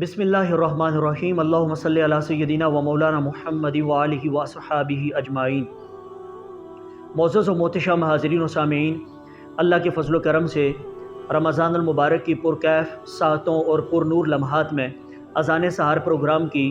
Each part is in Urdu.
بسم اللہ الرحمن الرحیم اللہم صلی علی سیدنا و مولانا محمد و آلہ و صحابہ اجمعین۔ معزز و محتشم حاضرین و سامعین، اللہ کے فضل و کرم سے رمضان المبارک کی پرکیف ساعتوں اور پر نور لمحات میں اذان سحر پروگرام کی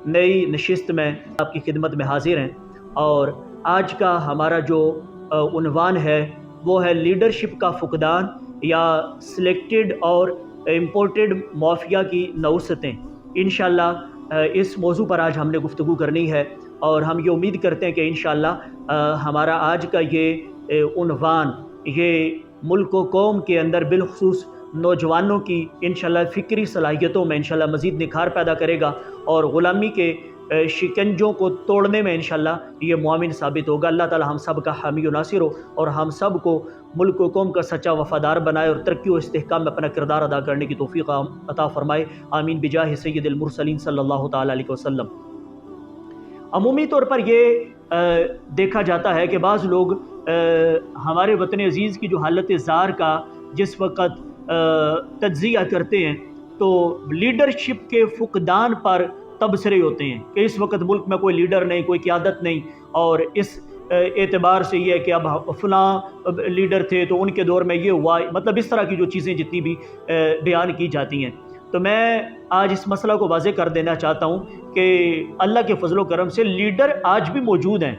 نئی نشست میں آپ کی خدمت میں حاضر ہیں، اور آج کا ہمارا جو عنوان ہے وہ ہے لیڈرشپ کا فقدان یا سلیکٹڈ اور امپورٹڈ مافیا کی نوستیں۔ انشاءاللہ اس موضوع پر آج ہم نے گفتگو کرنی ہے، اور ہم یہ امید کرتے ہیں کہ انشاءاللہ ہمارا آج کا یہ عنوان یہ ملک و قوم کے اندر بالخصوص نوجوانوں کی انشاءاللہ فکری صلاحیتوں میں انشاءاللہ مزید نکھار پیدا کرے گا، اور غلامی کے شکنجوں کو توڑنے میں انشاءاللہ یہ معاون ثابت ہوگا۔ اللہ تعالی ہم سب کا حامی و ناصر ہو، اور ہم سب کو ملک و قوم کا سچا وفادار بنائے، اور ترقی و استحکام میں اپنا کردار ادا کرنے کی توفیق عطا فرمائے، آمین بجاہ سید المرسلین صلی اللہ تعالی علیہ وسلم۔ عمومی طور پر یہ دیکھا جاتا ہے کہ بعض لوگ ہمارے وطن عزیز کی جو حالت زار کا جس وقت تجزیہ کرتے ہیں تو لیڈرشپ کے فقدان پر تبصرے ہوتے ہیں کہ اس وقت ملک میں کوئی لیڈر نہیں، کوئی قیادت نہیں، اور اس اعتبار سے یہ ہے کہ اب فلاں لیڈر تھے تو ان کے دور میں یہ ہوا، مطلب اس طرح کی جو چیزیں جتنی بھی بیان کی جاتی ہیں۔ تو میں آج اس مسئلہ کو واضح کر دینا چاہتا ہوں کہ اللہ کے فضل و کرم سے لیڈر آج بھی موجود ہیں،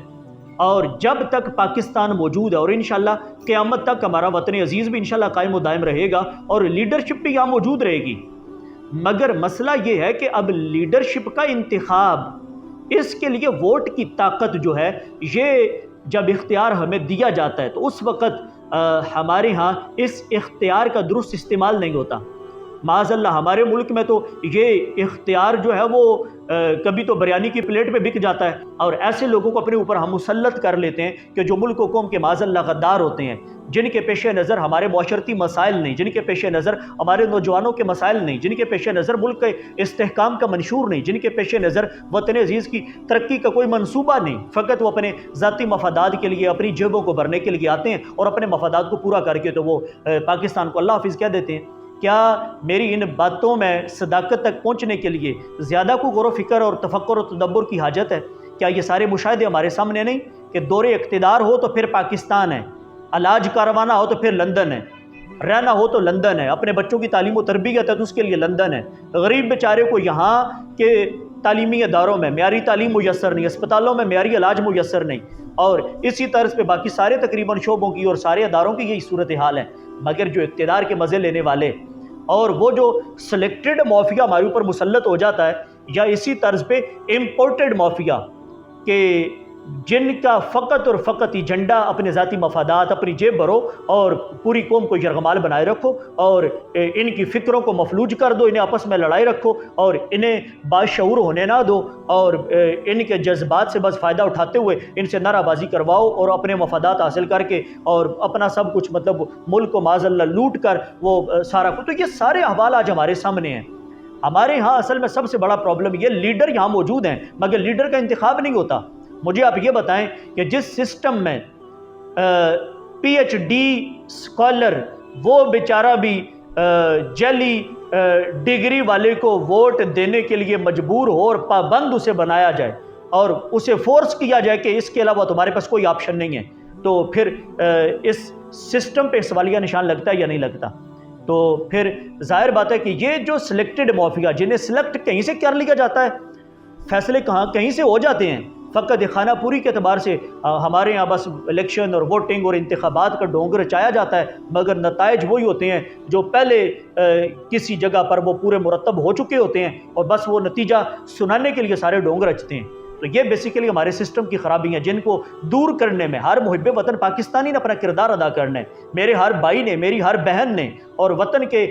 اور جب تک پاکستان موجود ہے، اور انشاءاللہ قیامت تک ہمارا وطن عزیز بھی انشاءاللہ قائم و دائم رہے گا، اور لیڈرشپ بھی یہاں موجود رہے گی۔ مگر مسئلہ یہ ہے کہ اب لیڈرشپ کا انتخاب، اس کے لیے ووٹ کی طاقت جو ہے، یہ جب اختیار ہمیں دیا جاتا ہے تو اس وقت ہمارے ہاں اس اختیار کا درست استعمال نہیں ہوتا۔ معاذ اللہ ہمارے ملک میں تو یہ اختیار جو ہے وہ کبھی تو بریانی کی پلیٹ پہ بک جاتا ہے، اور ایسے لوگوں کو اپنے اوپر ہم مسلط کر لیتے ہیں کہ جو ملک و قوم کے معاذ اللہ غدار ہوتے ہیں، جن کے پیش نظر ہمارے معاشرتی مسائل نہیں، جن کے پیش نظر ہمارے نوجوانوں کے مسائل نہیں، جن کے پیش نظر ملک کے استحکام کا منشور نہیں، جن کے پیش نظر وطن عزیز کی ترقی کا کوئی منصوبہ نہیں، فقط وہ اپنے ذاتی مفادات کے لیے اپنی جیبوں کو بھرنے کے لیے آتے ہیں، اور اپنے مفادات کو پورا کر کے تو وہ پاکستان کو اللہ حافظ کہہ دیتے ہیں۔ کیا میری ان باتوں میں صداقت تک پہنچنے کے لیے زیادہ کو غور و فکر اور تفکر اور تدبر کی حاجت ہے؟ کیا یہ سارے مشاہدے ہمارے سامنے نہیں کہ دور اقتدار ہو تو پھر پاکستان ہے، علاج کروانا ہو تو پھر لندن ہے، رہنا ہو تو لندن ہے، اپنے بچوں کی تعلیم و تربیت ہے تو اس کے لیے لندن ہے، غریب بیچارے کو یہاں کے تعلیمی اداروں میں معیاری تعلیم میسر نہیں، اسپتالوں میں معیاری علاج میسر نہیں، اور اسی طرز پہ باقی سارے تقریباً شعبوں کی اور سارے اداروں کی یہی صورتحال ہے۔ مگر جو اقتدار کے مزے لینے والے اور وہ جو سلیکٹڈ مافیا ہمارے اوپر مسلط ہو جاتا ہے، یا اسی طرز پہ امپورٹڈ مافیا کہ جن کا فقط اور فقط ایجنڈا اپنے ذاتی مفادات، اپنی جیب بھرو اور پوری قوم کو یرغمال بنائے رکھو، اور ان کی فکروں کو مفلوج کر دو، انہیں آپس میں لڑائی رکھو، اور انہیں باشعور ہونے نہ دو، اور ان کے جذبات سے بس فائدہ اٹھاتے ہوئے ان سے نعرہ بازی کرواؤ، اور اپنے مفادات حاصل کر کے اور اپنا سب کچھ مطلب ملک کو معاذ اللہ لوٹ کر وہ سارا کچھ۔ تو یہ سارے احوال آج ہمارے سامنے ہیں۔ ہمارے ہاں اصل میں سب سے بڑا پرابلم یہ لیڈر یہاں موجود ہیں، مگر لیڈر کا انتخاب نہیں ہوتا۔ مجھے آپ یہ بتائیں کہ جس سسٹم میں پی ایچ ڈی اسکالر وہ بیچارہ بھی جعلی ڈگری والے کو ووٹ دینے کے لیے مجبور ہو اور پابند اسے بنایا جائے اور اسے فورس کیا جائے کہ اس کے علاوہ تمہارے پاس کوئی آپشن نہیں ہے، تو پھر اس سسٹم پہ سوالیہ نشان لگتا ہے یا نہیں لگتا؟ تو پھر ظاہر بات ہے کہ یہ جو سلیکٹڈ مافیا جنہیں سلیکٹ کہیں سے کر لیا جاتا ہے، فیصلے کہیں سے ہو جاتے ہیں، فقط خانہ پوری کے اعتبار سے ہمارے یہاں بس الیکشن اور ووٹنگ اور انتخابات کا ڈونگ رچایا جاتا ہے، مگر نتائج وہی ہوتے ہیں جو پہلے کسی جگہ پر وہ پورے مرتب ہو چکے ہوتے ہیں، اور بس وہ نتیجہ سنانے کے لیے سارے ڈونگ رچتے ہیں۔ تو یہ بیسیکلی ہمارے سسٹم کی خرابی ہیں، جن کو دور کرنے میں ہر محب وطن پاکستانی نے اپنا کردار ادا کرنا ہے، میرے ہر بھائی نے، میری ہر بہن نے، اور وطن کے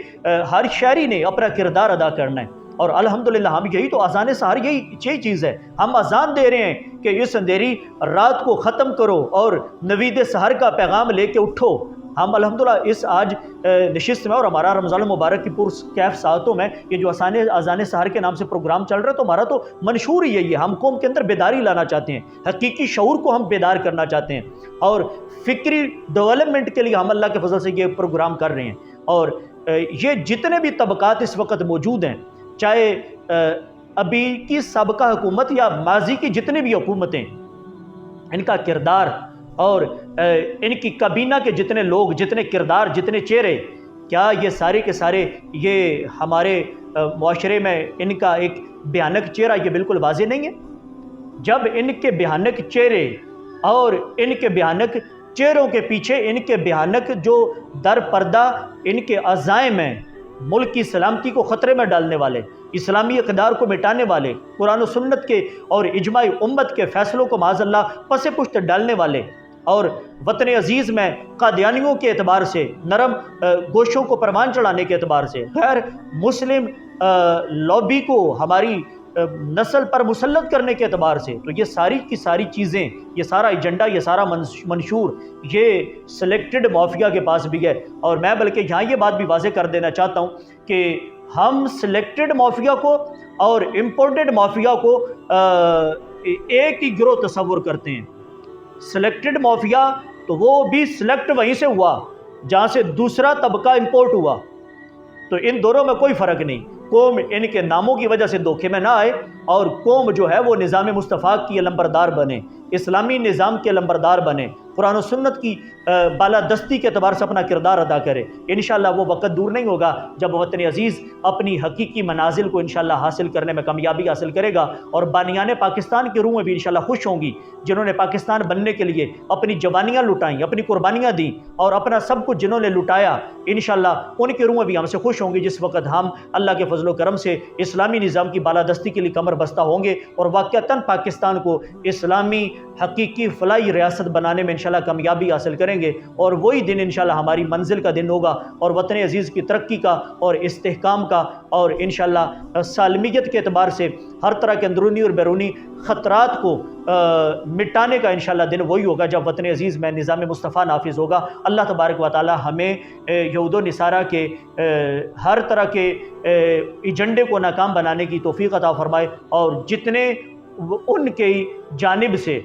ہر شہری نے اپنا کردار ادا کرنا ہے۔ اور الحمدللہ ہم یہی تو اذان سحر یہی چیز ہے، ہم اذان دے رہے ہیں کہ اس اندھیری رات کو ختم کرو اور نوید سحر کا پیغام لے کے اٹھو۔ ہم الحمدللہ اس آج نشست میں اور ہمارا رمضان المبارک کی پرکیف ساعتوں میں یہ جو اذان سحر کے نام سے پروگرام چل رہا ہے، تو ہمارا تو منشور ہی یہی ہے، ہم قوم کے اندر بیداری لانا چاہتے ہیں، حقیقی شعور کو ہم بیدار کرنا چاہتے ہیں، اور فکری ڈیولپمنٹ کے لیے ہم اللہ کے فضل سے یہ پروگرام کر رہے ہیں۔ اور یہ جتنے بھی طبقات اس وقت موجود ہیں، چاہے ابھی کی سابقہ حکومت یا ماضی کی جتنے بھی حکومتیں، ان کا کردار اور ان کی کابینہ کے جتنے لوگ، جتنے کردار، جتنے چہرے، کیا یہ سارے کے سارے یہ ہمارے معاشرے میں ان کا ایک بھیانک چہرہ یہ بالکل واضح نہیں ہے؟ جب ان کے بھیانک چہرے اور ان کے بھیانک چہروں کے پیچھے ان کے بھیانک جو در پردہ ان کے عزائم ہیں، ملک کی سلامتی کو خطرے میں ڈالنے والے، اسلامی اقدار کو مٹانے والے، قرآن و سنت کے اور اجماع امت کے فیصلوں کو معاذ اللہ پس پشت ڈالنے والے، اور وطن عزیز میں قادیانیوں کے اعتبار سے، نرم گوشوں کو پروان چڑھانے کے اعتبار سے، غیر مسلم لابی کو ہماری نسل پر مسلط کرنے کے اعتبار سے، تو یہ ساری کی ساری چیزیں، یہ سارا ایجنڈا، یہ سارا منشور، یہ سلیکٹڈ مافیا کے پاس بھی ہے۔ اور میں بلکہ یہاں یہ بات بھی واضح کر دینا چاہتا ہوں کہ ہم سلیکٹڈ مافیا کو اور امپورٹڈ مافیا کو ایک ہی گروہ تصور کرتے ہیں۔ سلیکٹڈ مافیا تو وہ بھی سلیکٹ وہیں سے ہوا جہاں سے دوسرا طبقہ امپورٹ ہوا، تو ان دونوں میں کوئی فرق نہیں۔ قوم ان کے ناموں کی وجہ سے دھوکے میں نہ آئے، اور قوم جو ہے وہ نظام مصطفیٰ کی لمبردار بنے، اسلامی نظام کے لمبردار بنے، قرآن و سنت کی بالادستی کے اعتبار سے اپنا کردار ادا کرے۔ انشاءاللہ وہ وقت دور نہیں ہوگا جب وطن عزیز اپنی حقیقی منازل کو انشاءاللہ حاصل کرنے میں کامیابی حاصل کرے گا، اور بانیان پاکستان کی روحیں بھی انشاءاللہ خوش ہوں گی، جنہوں نے پاکستان بننے کے لیے اپنی جوانیاں لٹائیں، اپنی قربانیاں دیں، اور اپنا سب کچھ جنہوں نے لٹایا، انشاءاللہ ان کی روحیں بھی ہم سے خوش ہوں گی، جس وقت ہم اللہ کے فضل و کرم سے اسلامی نظام کی بالادستی کے لیے کمر بستہ ہوں گے، اور واقعتاً پاکستان کو اسلامی حقیقی فلاحی ریاست بنانے میں انشاءاللہ کامیابی حاصل کریں گے، اور وہی دن انشاءاللہ ہماری منزل کا دن ہوگا، اور وطن عزیز کی ترقی کا اور استحکام کا اور انشاءاللہ سالمیت کے اعتبار سے ہر طرح کے اندرونی اور بیرونی خطرات کو مٹانے کا انشاءاللہ دن وہی ہوگا جب وطن عزیز میں نظام مصطفیٰ نافذ ہوگا۔ اللہ تبارک و تعالی ہمیں یہود و نصارہ کے ہر طرح کے ایجنڈے کو ناکام بنانے کی توفیق عطا فرمائے، اور جتنے ان کی جانب سے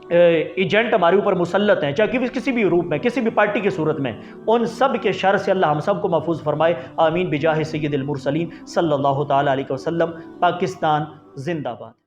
ایجنٹ ہمارے اوپر مسلط ہیں، چاہے کسی بھی روپ میں، کسی بھی پارٹی کی صورت میں، ان سب کے شر سے اللہ ہم سب کو محفوظ فرمائے۔ آمین بجاہ سید المرسلین صلی اللہ تعالی علیہ وسلم۔ پاکستان زندہ باد۔